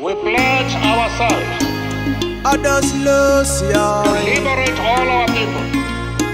We pledge ourselves to liberate all our people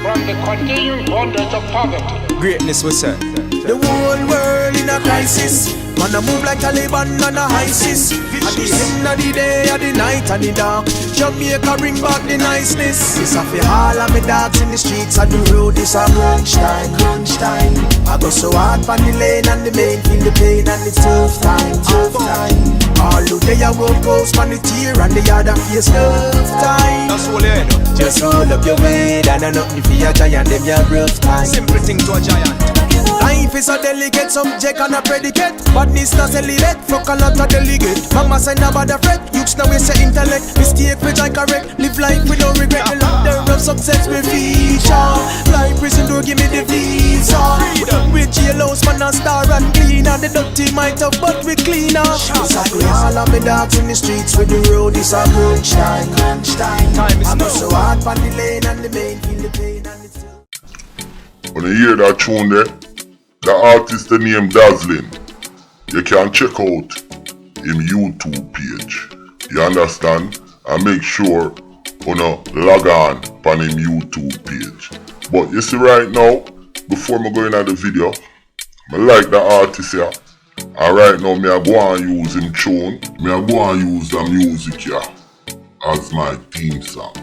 from the continuing bondage of poverty. greatness we say. The whole world in a crisis. Man a move like Taliban and a ISIS. At the end of the day, at the night and the dark, Jamaica bring back the niceness. It's a fi all of me dogs in the streets and the road is a crunch time, crunch time. I go so hard on the lane and the main feel the pain and it's tough time, tough time. All who they a walk goes on the tear and the other face tough time. That's all you know. Just hold up your head and a nothing for a giant, them your rough time. Simple thing to a giant. Life is a delicate subject and a predicate. Badness not elevate, fuck a lot of delegate. Mama say never the fret, youths now we say intellect. Mistake which I correct, live life with no regret. The ladder of success will feature. Life prison door give me the visa. With jailhouse man a star and cleaner. The dirty might have but we cleaner. Exactly all of me dogs in the streets with the road is a crunch time, crunch time. I go so hard on the lane and the main feel the pain and it's still. When you hear that tune there, the artist the name Dazzling, you can check out him YouTube page. You understand? And make sure you log on him YouTube page. But you see right now, before me go into the video, I like the artist here. And right now me I go and use him tune. Me I go and use the music here as my theme song.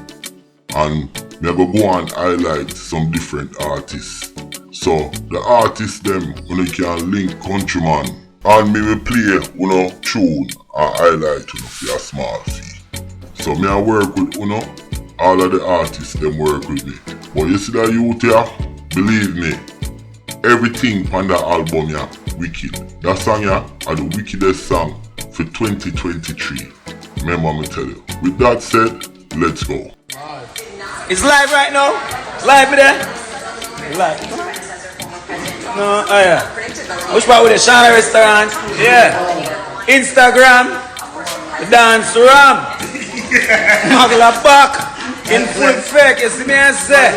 And me I go and highlight some different artists. So the artists them you can link Countryman and me will play tune and highlight for a small fee. So me I work with all of the artists them work with me. But you see that youth here, believe me, everything on the album here wicked. That song here are the wickedest song for 2023. Remember me tell you. With that said, let's go. It's live right now. It's live there. Live. No, oh yeah. Which part with the SCHANNEL restaurant? Yeah. Instagram. The dance ram. Magla back. In full effect. You see me I say?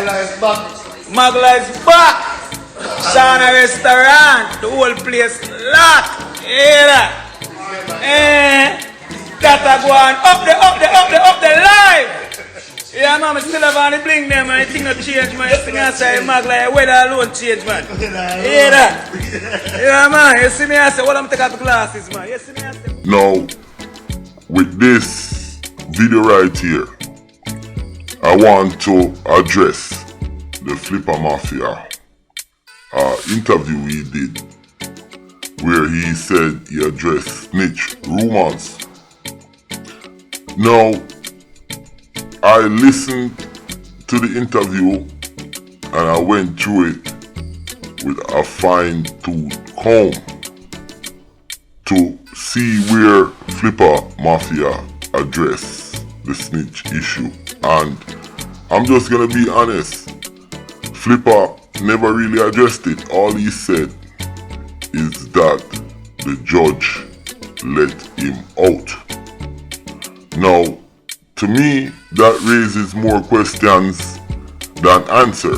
Magla is back. SCHANNEL restaurant. The whole place locked. Yeah that. That go on. Up the live. Yeah, man, I still have on the bling there, man. I think no change, man. You see me outside, mag like weather alone change, man. You hear that? Yeah, man. You see me outside, what I'm taking off the glasses, man. You see me outside. Now, with this video right here, I want to address the Flippa Mafia interview he did, where he said he addressed Snitch rumors. Now, I listened to the interview and I went through it with a fine-tooth comb to see where Flippa Mafia addressed the snitch issue. And I'm just gonna be honest, Flippa never really addressed it. All he said is that the judge let him out. Now, to me, that raises more questions than answer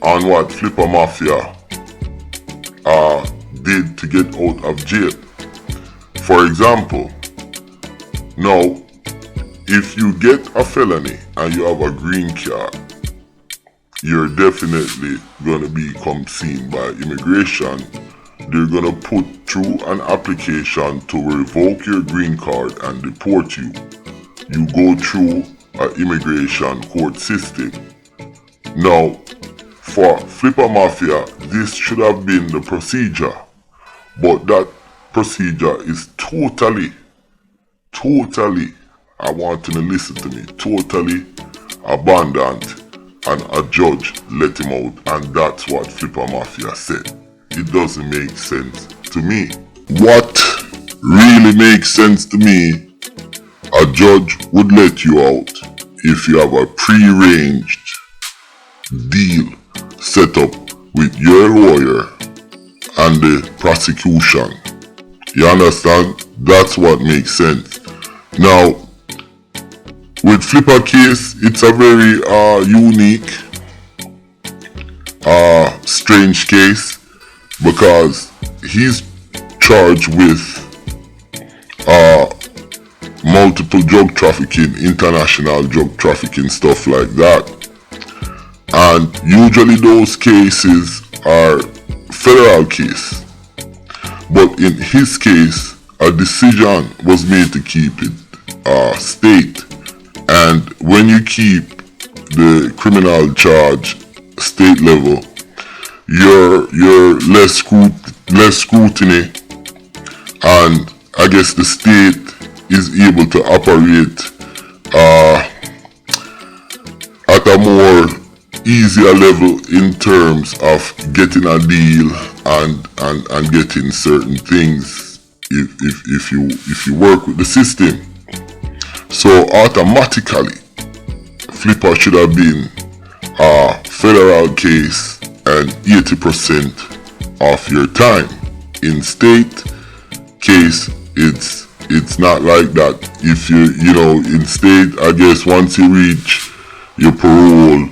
on what Flippa Mafia did to get out of jail. For example, now, if you get a felony and you have a green card, you're definitely going to become seen by immigration. They're going to put through an application to revoke your green card and deport you. You go through an immigration court system. Now, for Flippa Mafia, this should have been the procedure, but that procedure is totally, I want you to listen to me, totally abandoned, and a judge let him out, and that's what Flippa Mafia said. It doesn't make sense to me. What really makes sense to me, a judge would let you out if you have a pre-arranged deal set up with your lawyer and the prosecution. You understand? That's what makes sense. Now, with Flippa case, it's a very unique, strange case because he's charged with multiple drug trafficking, international drug trafficking, stuff like that. And usually those cases are federal case. But in his case, a decision was made to keep it state. And when you keep the criminal charge state level, you're less scrutiny, and I guess the state is able to operate at a more easier level in terms of getting a deal and getting certain things if you work with the system. So automatically, Flippa should have been a federal case and 80% of your time. In state case, it's not like that. If you know, in state, I guess once you reach your parole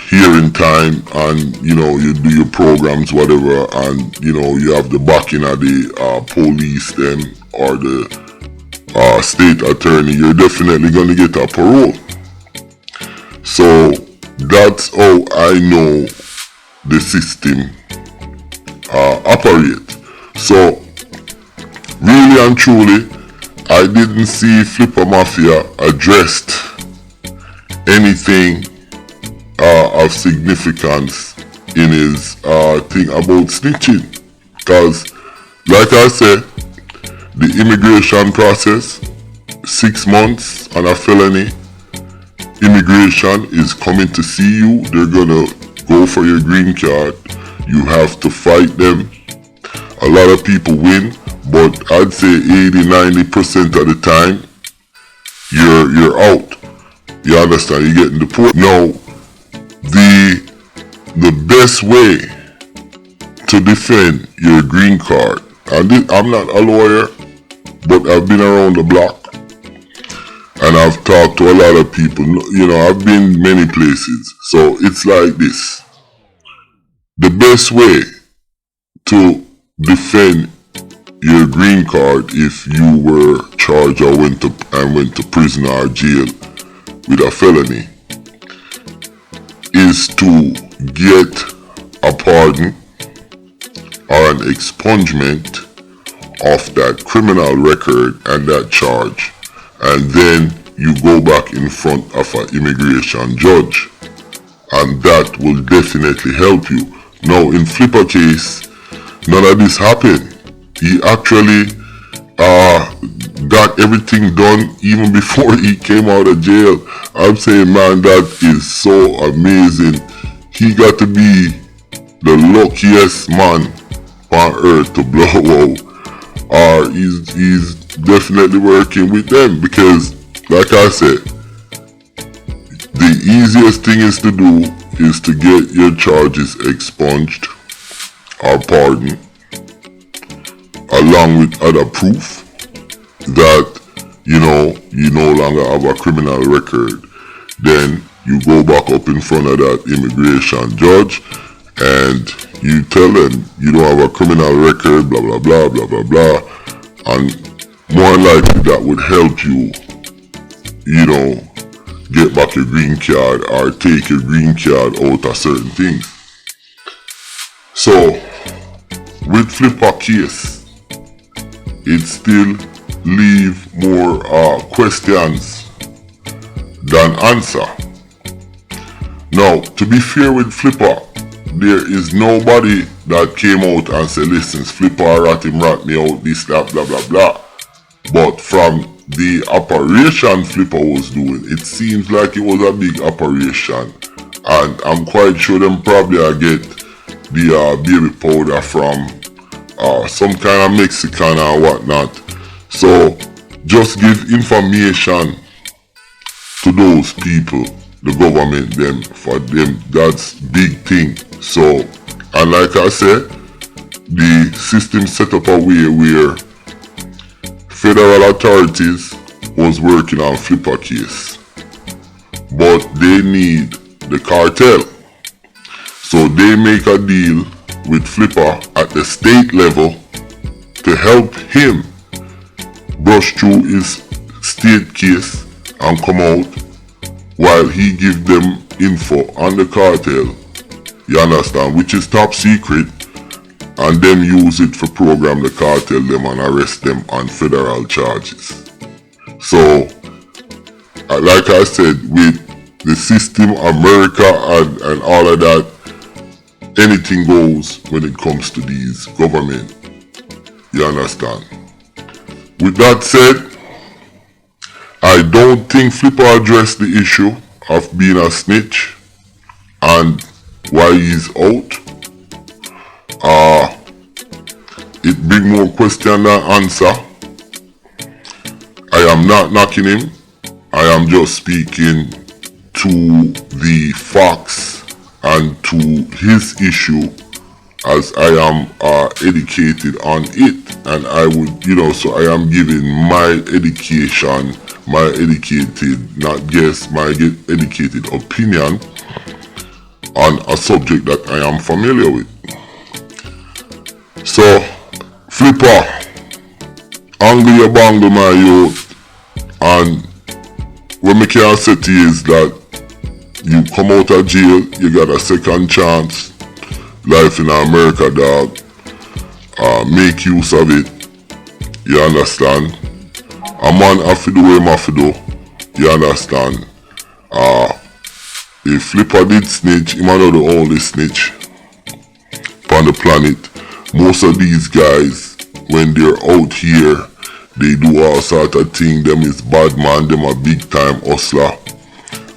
hearing time, and you know, you do your programs, whatever, and you know, you have the backing of the police then, or the state attorney, you're definitely gonna get a parole. So that's how I know the system operate. So really and truly, I didn't see Flippa Mafia addressed anything of significance in his thing about snitching. Because like I said, the immigration process, 6 months on a felony, immigration is coming to see you. They're gonna go for your green card. You have to fight them. A lot of people win, but I'd say 80-90% of the time, you're out. You understand? You're getting deported. Now, the best way to defend your green card, and I'm not a lawyer, but I've been around the block. And I've talked to a lot of people, you know, I've been many places. So it's like this. The best way to defend your green card if you were charged or went to prison or jail with a felony is to get a pardon or an expungement of that criminal record and that charge, and then you go back in front of an immigration judge, and that will definitely help you. Now in Flippa case, none of this happened. He actually got everything done even before he came out of jail. I'm saying, man, that is so amazing. He got to be the luckiest man on earth to blow out. He's definitely working with them, because like I said, the easiest thing is to do is to get your charges expunged or pardoned, along with other proof that you no longer have a criminal record. Then you go back up in front of that immigration judge and you tell them you don't have a criminal record, blah blah blah blah blah blah, and more likely that would help you, get back your green card or take your green card out of certain things. So with Flippa case, it still leave more questions than answer. Now, to be fair with Flippa, there is nobody that came out and said, listen, Flippa rat me out, this, that, blah, blah, blah. But from the operation Flippa was doing, it seems like it was a big operation. And I'm quite sure them probably get the baby powder from some kind of Mexican or whatnot. So just give information to those people, the government, them, for them, that's big thing. So, and like I said, the system set up a way where federal authorities was working on Flippa case, but they need the cartel. So they make a deal with Flippa at the state level to help him brush through his state case and come out while he give them info on the cartel, you understand, which is top secret, and them use it for program the cartel them and arrest them on federal charges. So, like I said, with the system, America and all of that, anything goes when it comes to these government. You understand? With that said, I don't think Flippa addressed the issue of being a snitch and why he's out. It bring more question than answer. I am not knocking him. I am just speaking to the facts and to his issue as I am educated on it, and I would, so I am giving my education, my educated, not guess, my educated opinion on a subject that I am familiar with. So, Flippa, angle your bangle my youth, and what me can say to you is that you come out of jail, you got a second chance. Life in America, dog. Make use of it. You understand? A man have to do what he have to do. You understand? If Flippa did snitch, he might not the only snitch on the planet. Most of these guys, when they're out here, they do all sort of things. Them is bad man, them a big time hustler.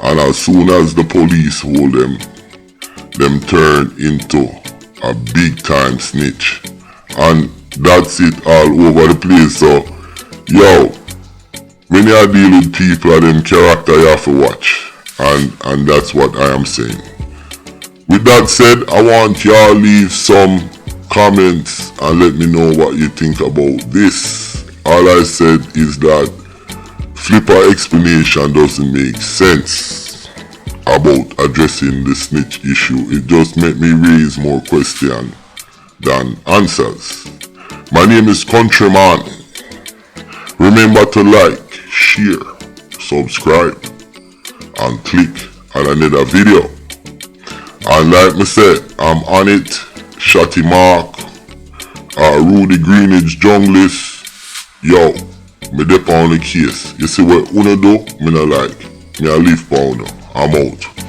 And as soon as the police hold them turn into a big time snitch. And that's it all over the place. So, yo, when you deal with people of them character, you have to watch. And that's what I am saying. With that said, I want y'all leave some comments and let me know what you think about this. All I said is that Flippa explanation doesn't make sense about addressing the snitch issue. It just made me raise more questions than answers. My name is Countryman. Remember to like, share, subscribe, and click on another video. And like me said, I'm on it. Shotty Mark, Rudy Greenidge Junglist. Yo, me dep on the case. You see what una do? Me not like. Me I leave for una. I'm out.